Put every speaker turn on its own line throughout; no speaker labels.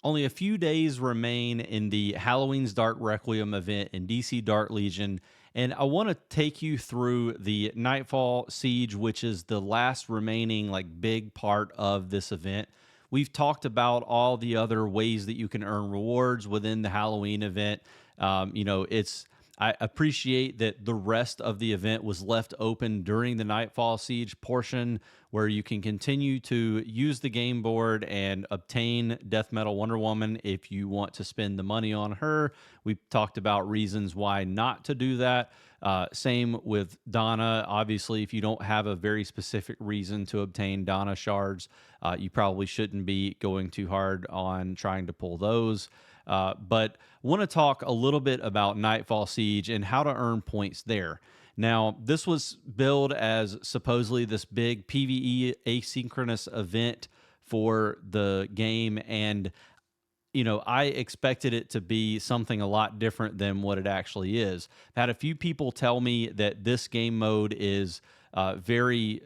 Only a few days remain in the Halloween's Dark Requiem event in DC Dark Legion, and I want to take you through the Nightfall Siege, which is the last remaining like big part of this event. We've talked about all the other ways that you can earn rewards within the Halloween event. It's I appreciate that the rest of the event was left open during the Nightfall Siege portion, where you can continue to use the game board and obtain Death Metal Wonder Woman if you want to spend the money on her. We've talked about reasons why not to do that. Same with Donna. Obviously, if you don't have a very specific reason to obtain Donna shards, you probably shouldn't be going too hard on trying to pull those. But want to talk a little bit about Nightfall Siege and how to earn points there. Now, this was billed as supposedly this big PvE asynchronous event for the game, and I expected it to be something a lot different than what it actually is. I've had a few people tell me that this game mode is very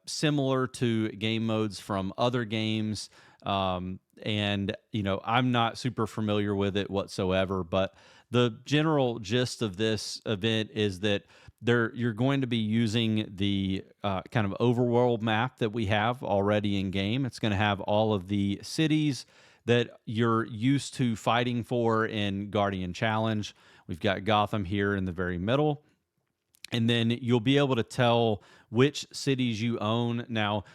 similar to game modes from other games. I'm not super familiar with it whatsoever, but the general gist of this event is that you're going to be using the kind of overworld map that we have already in game. It's going to have all of the cities that you're used to fighting for in Guardian Challenge. We've got Gotham here in the very middle. And then you'll be able to tell which cities you own. Now,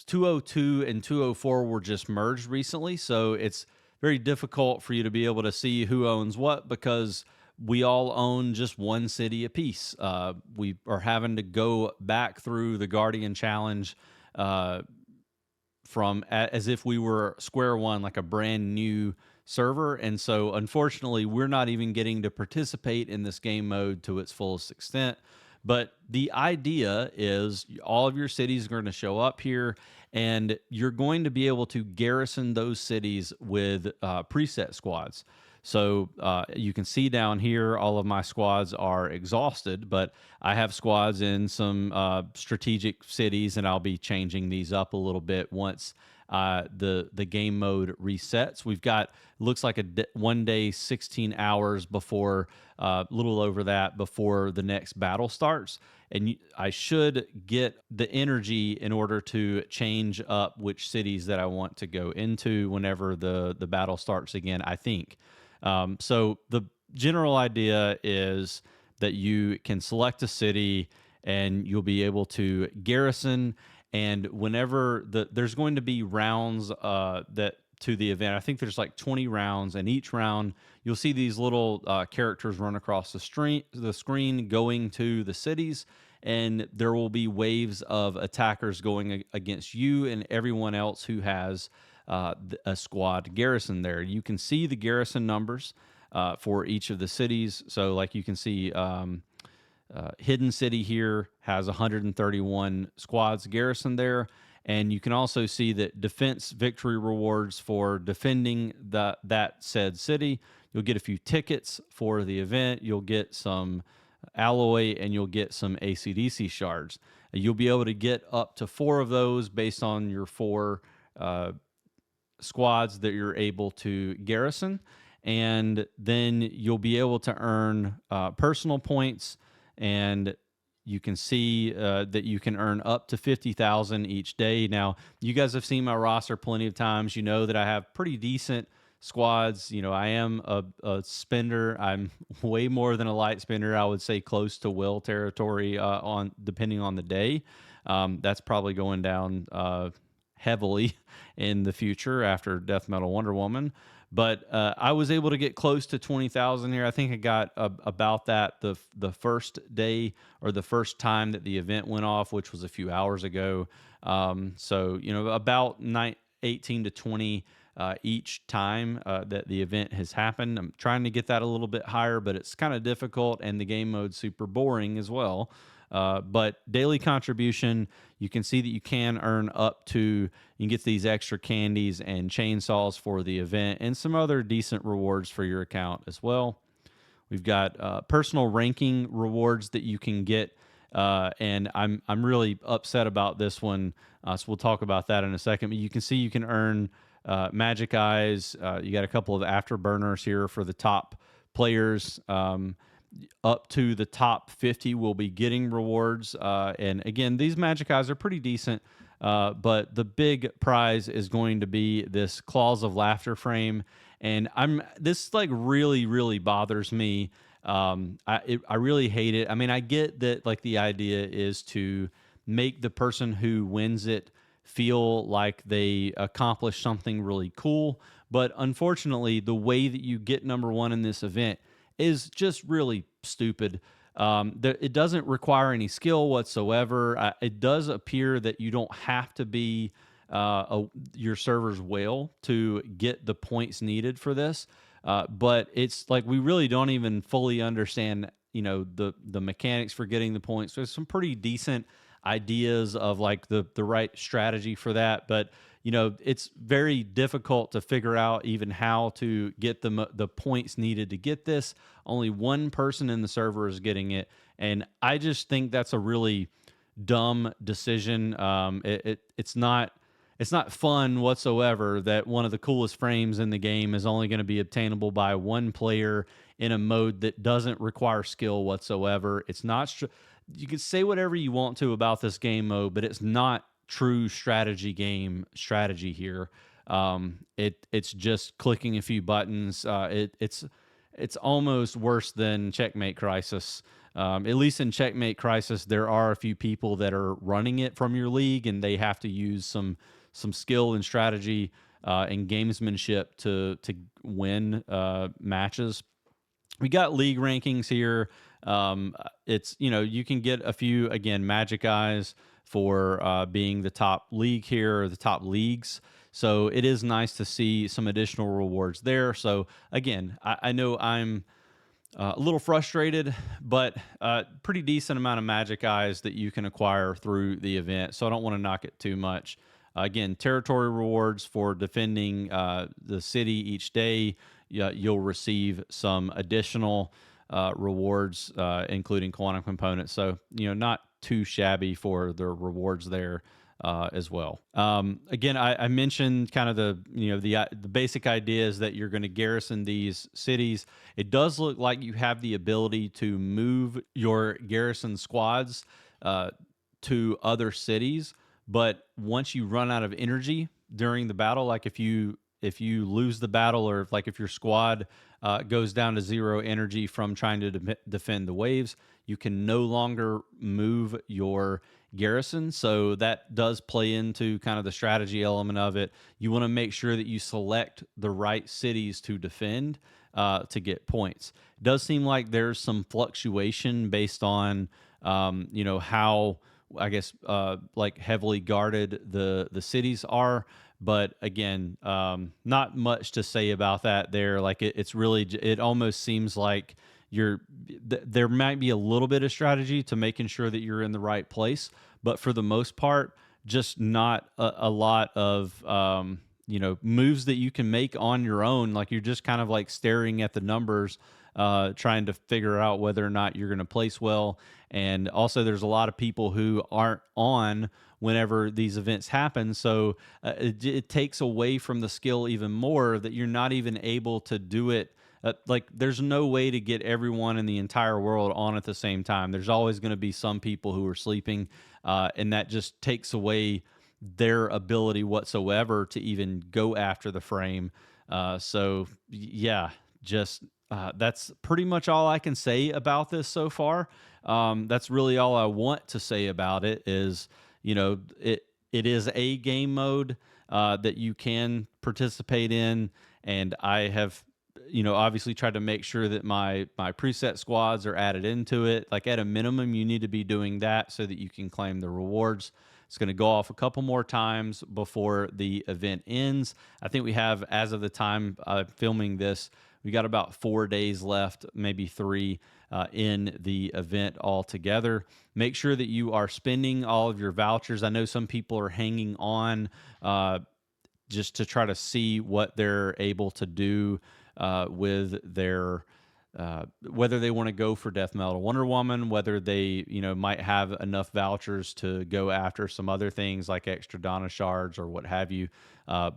202 and 204 were just merged recently, so it's very difficult for you to be able to see who owns what because we all own just one city apiece. We are having to go back through the Guardian Challenge from as if we were square one, like a brand new server. And so, unfortunately, we're not even getting to participate in this game mode to its fullest extent. But the idea is all of your cities are going to show up here, and you're going to be able to garrison those cities with preset squads. So you can see down here, all of my squads are exhausted, but I have squads in some strategic cities, and I'll be changing these up a little bit once the game mode resets. We've got looks like 1 day, 16 hours before, a little over that before the next battle starts. And I should get the energy in order to change up which cities that I want to go into whenever the battle starts again, I think. So the general idea is that you can select a city and you'll be able to garrison. And whenever there's going to be rounds that to the event, I think there's like 20 rounds, and each round you'll see these little characters run across the screen going to the cities, and there will be waves of attackers going against you and everyone else who has a squad garrison there. You can see the garrison numbers for each of the cities. So, like you can see, Hidden City here has 131 squads garrisoned there. And you can also see that defense victory rewards for defending that said city. You'll get a few tickets for the event. You'll get some alloy, and you'll get some ACDC shards. You'll be able to get up to 4 of those based on your 4 squads that you're able to garrison. And then you'll be able to earn personal points, and you can see that you can earn up to 50,000 each day. Now, you guys have seen my roster plenty of times. You know that I have pretty decent squads. I am a spender. I'm way more than a light spender. I would say close to will territory on depending on the day. That's probably going down heavily in the future after Death Metal Wonder Woman. But I was able to get close to 20,000 here. I think I got about that the first day or the first time that the event went off, which was a few hours ago. So, about 18 to 20 each time that the event has happened. I'm trying to get that a little bit higher, but it's kind of difficult, and the game mode's super boring as well. But daily contribution, you can see that you can earn up to, you can get these extra candies and chainsaws for the event, and some other decent rewards for your account as well. We've got personal ranking rewards that you can get, and I'm really upset about this one. So we'll talk about that in a second. But you can see you can earn Magic Eyes. You got a couple of afterburners here for the top players. Up to the top 50 will be getting rewards. And again, these Magic Eyes are pretty decent. But the big prize is going to be this Claws of Laughter frame. And this like really bothers me. I really hate it. I mean, I get that like the idea is to make the person who wins it feel like they accomplished something really cool. But unfortunately, the way that you get number one in this event is just really stupid. It doesn't require any skill whatsoever. It does appear that you don't have to be your server's whale to get the points needed for this. But it's like we really don't even fully understand, the mechanics for getting the points. There's some pretty decent ideas of like the right strategy for that, but it's very difficult to figure out even how to get the points needed to get this. Only one person in the server is getting it, and I just think that's a really dumb decision. It's not fun whatsoever that one of the coolest frames in the game is only going to be obtainable by one player in a mode that doesn't require skill whatsoever. It's not. You can say whatever you want to about this game mode, but it's not true strategy here. It's just clicking a few buttons. It's almost worse than Checkmate Crisis. At least in Checkmate Crisis, there are a few people that are running it from your league, and they have to use some skill and strategy and gamesmanship to win matches. We got league rankings here. It's you can get a few, again, Magic Eyes for being the top league here, or the top leagues. So it is nice to see some additional rewards there. So again, I know I'm a little frustrated, but pretty decent amount of Magic Eyes that you can acquire through the event. So I don't want to knock it too much. Again, territory rewards for defending the city each day. You'll receive some additional rewards, including quantum components. So, not too shabby for the rewards there as well. Again, I mentioned kind of the basic idea is that you're going to garrison these cities. It does look like you have the ability to move your garrison squads to other cities, but once you run out of energy during the battle, like if you lose the battle, or if your squad goes down to 0 energy from trying to defend the waves, you can no longer move your garrison. So that does play into kind of the strategy element of it. You want to make sure that you select the right cities to defend to get points. It does seem like there's some fluctuation based on how, I guess, like heavily guarded the cities are. But again, not much to say about that there. Like it's really, it almost seems like there might be a little bit of strategy to making sure that you're in the right place, but for the most part, just not a lot of moves that you can make on your own. Like you're just kind of like staring at the numbers, trying to figure out whether or not you're going to place well. And also, there's a lot of people who aren't on whenever these events happen. So it takes away from the skill even more, that you're not even able to do it. Like there's no way to get everyone in the entire world on at the same time. There's always going to be some people who are sleeping, and that just takes away their ability whatsoever to even go after the frame. So yeah, just that's pretty much all I can say about this so far. That's really all I want to say about it. Is it is a game mode that you can participate in, and I have obviously tried to make sure that my preset squads are added into it. Like at a minimum, you need to be doing that so that you can claim the rewards. It's going to go off a couple more times before the event ends. I think we have, as of the time filming this, we got about 4 days left, maybe 3, in the event altogether. Make sure that you are spending all of your vouchers. I know some people are hanging on just to try to see what they're able to do with their whether they want to go for Death Metal Wonder Woman, whether they, might have enough vouchers to go after some other things like extra Donna shards or what have you.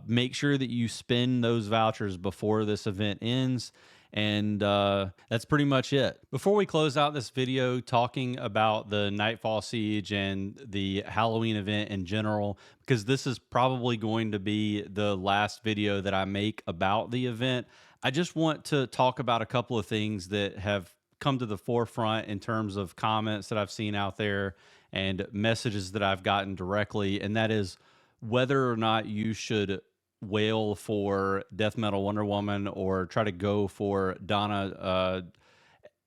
Make sure that you spend those vouchers before this event ends. And that's pretty much it. Before we close out this video talking about the Nightfall Siege and the Halloween event in general, because this is probably going to be the last video that I make about the event, I just want to talk about a couple of things that have come to the forefront in terms of comments that I've seen out there and messages that I've gotten directly. And that is whether or not you should wail for Death Metal Wonder Woman or try to go for Donna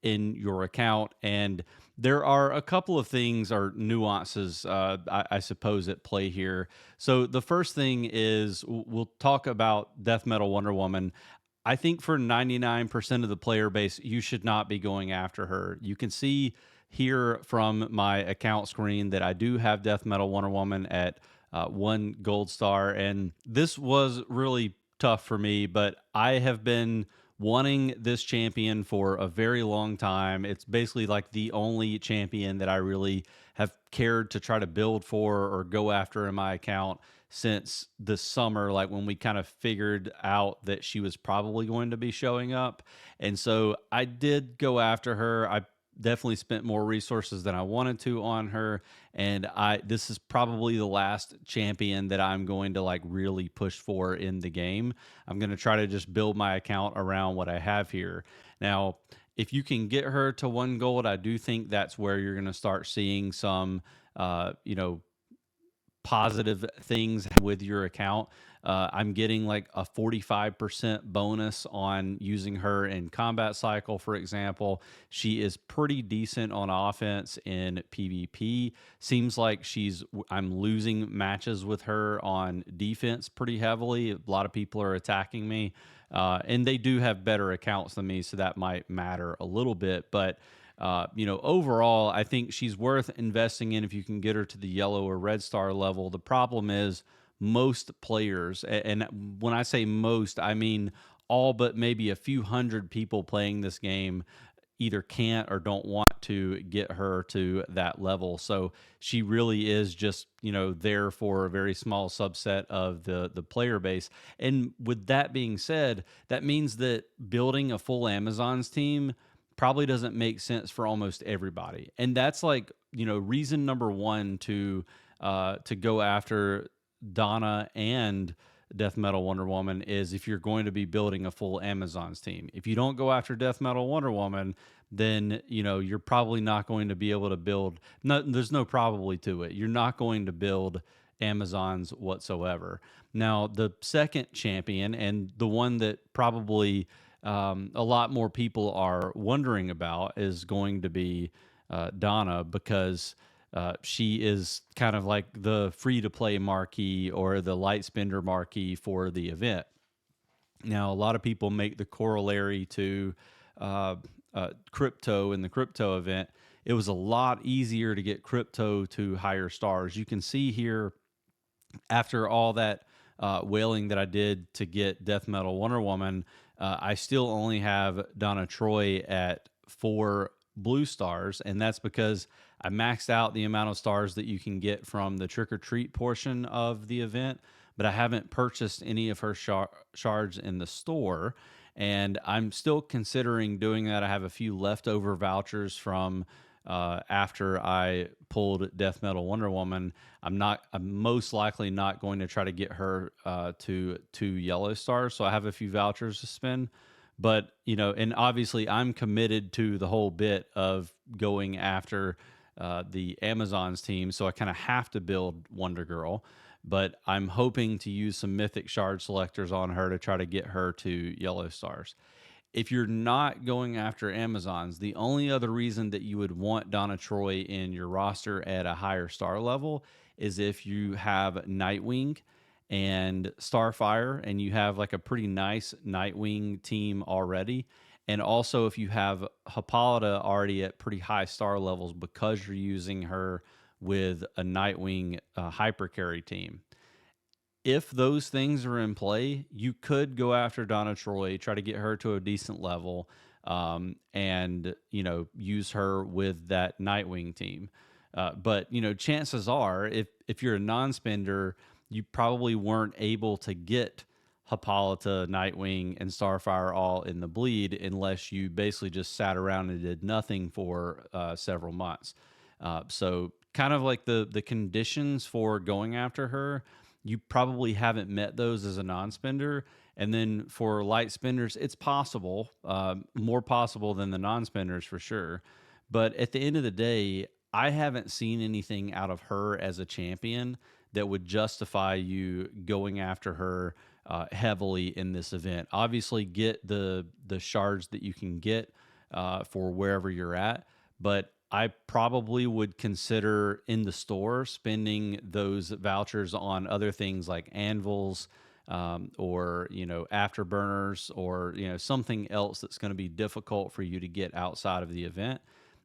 in your account. And there are a couple of things or nuances, I suppose, at play here. So the first thing is we'll talk about Death Metal Wonder Woman. I think for 99% of the player base, you should not be going after her. You can see here from my account screen that I do have Death Metal Wonder Woman at 1 gold star. And this was really tough for me, but I have been wanting this champion for a very long time. It's basically like the only champion that I really have cared to try to build for or go after in my account since the summer, like when we kind of figured out that she was probably going to be showing up. And so I did go after her. I definitely spent more resources than I wanted to on her. And this is probably the last champion that I'm going to like really push for in the game. I'm going to try to just build my account around what I have here. Now, if you can get her to 1 gold, I do think that's where you're going to start seeing some, positive things with your account. I'm getting like a 45% bonus on using her in combat cycle, for example. She is pretty decent on offense in PvP. Seems like I'm losing matches with her on defense pretty heavily. A lot of people are attacking me. And they do have better accounts than me, so that might matter a little bit. But overall, I think she's worth investing in if you can get her to the yellow or red star level. The problem is most players, and when I say most, I mean all but maybe a few hundred people playing this game either can't or don't want to get her to that level. So she really is just, there for a very small subset of the player base. And with that being said, that means that building a full Amazons team probably doesn't make sense for almost everybody. And that's like, reason number one to go after Donna and Death Metal Wonder Woman is if you're going to be building a full Amazons team. If you don't go after Death Metal Wonder Woman, then you're probably not going to be able to build. No, there's no probably to it. You're not going to build Amazons whatsoever. Now, the second champion, and the one that probably a lot more people are wondering about, is going to be Donna, because she is kind of like the free-to-play marquee or the light spender marquee for the event. Now, a lot of people make the corollary to crypto in the crypto event. It was a lot easier to get crypto to higher stars. You can see here, after all that whaling that I did to get Death Metal Wonder Woman, I still only have Donna Troy at 4 blue stars, and that's because I maxed out the amount of stars that you can get from the trick or treat portion of the event, but I haven't purchased any of her shards in the store, and I'm still considering doing that. I have a few leftover vouchers from after I pulled Death Metal Wonder Woman. I'm most likely not going to try to get her to 2 yellow stars, so I have a few vouchers to spend. But, and obviously I'm committed to the whole bit of going after the Amazons team, so I kind of have to build Wonder Girl. But I'm hoping to use some mythic shard selectors on her to try to get her to yellow stars. If you're not going after Amazons, the only other reason that you would want Donna Troy in your roster at a higher star level is if you have Nightwing and Starfire, and you have like a pretty nice Nightwing team already. And also if you have Hippolyta already at pretty high star levels because you're using her with a Nightwing hypercarry team. If those things are in play, you could go after Donna Troy, try to get her to a decent level. and use her with that Nightwing team. But chances are, if you're a non-spender, you probably weren't able to get Hippolyta, Nightwing, and Starfire all in the bleed unless you basically just sat around and did nothing for several months. So kind of like the conditions for going after her, you probably haven't met those as a non-spender. And then for light spenders, it's possible, more possible than the non-spenders for sure. But at the end of the day, I haven't seen anything out of her as a champion that would justify you going after her heavily in this event. Obviously, get the shards that you can get for wherever you're at, but I probably would consider in the store spending those vouchers on other things like anvils, or afterburners, or something else that's going to be difficult for you to get outside of the event.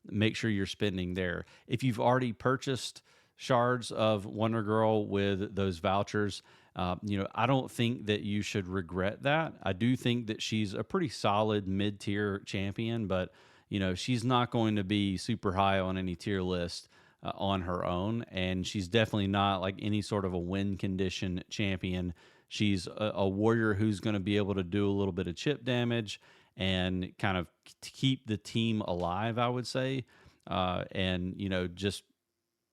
Make sure you're spending there. If you've already purchased shards of Wonder Girl with those vouchers, I don't think that you should regret that. I do think that she's a pretty solid mid-tier champion, but she's not going to be super high on any tier list on her own, and she's definitely not like any sort of a win condition champion. She's a warrior who's going to be able to do a little bit of chip damage and kind of keep the team alive, I would say. And just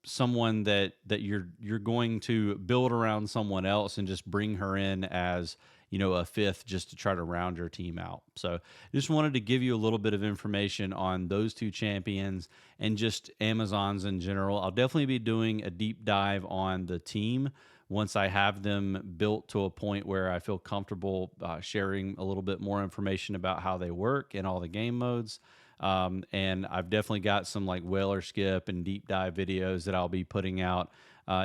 someone that you're going to build around someone else and just bring her in as a fifth just to try to round your team out. So just wanted to give you a little bit of information on those two champions and just Amazons in general. I'll definitely be doing a deep dive on the team once I have them built to a point where I feel comfortable sharing a little bit more information about how they work and all the game modes. And I've definitely got some like whaler skip and deep dive videos that I'll be putting out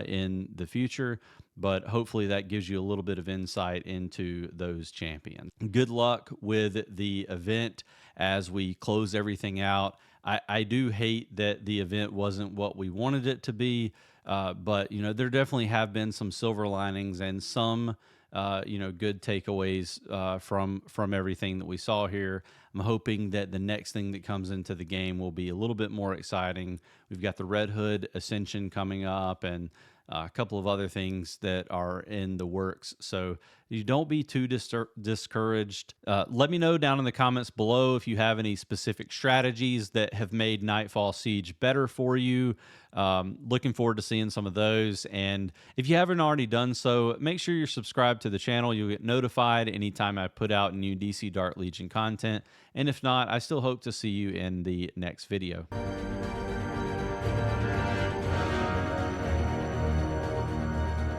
in the future. But hopefully that gives you a little bit of insight into those champions. Good luck with the event as we close everything out. I do hate that the event wasn't what we wanted it to be, but there definitely have been some silver linings and some good takeaways from everything that we saw here. I'm hoping that the next thing that comes into the game will be a little bit more exciting. We've got the Red Hood Ascension coming up, and a couple of other things that are in the works. So you don't be too discouraged. Let me know down in the comments below if you have any specific strategies that have made Nightfall Siege better for you. Looking forward to seeing some of those. And if you haven't already done so, make sure you're subscribed to the channel. You'll get notified anytime I put out new DC Dark Legion content. And if not, I still hope to see you in the next video.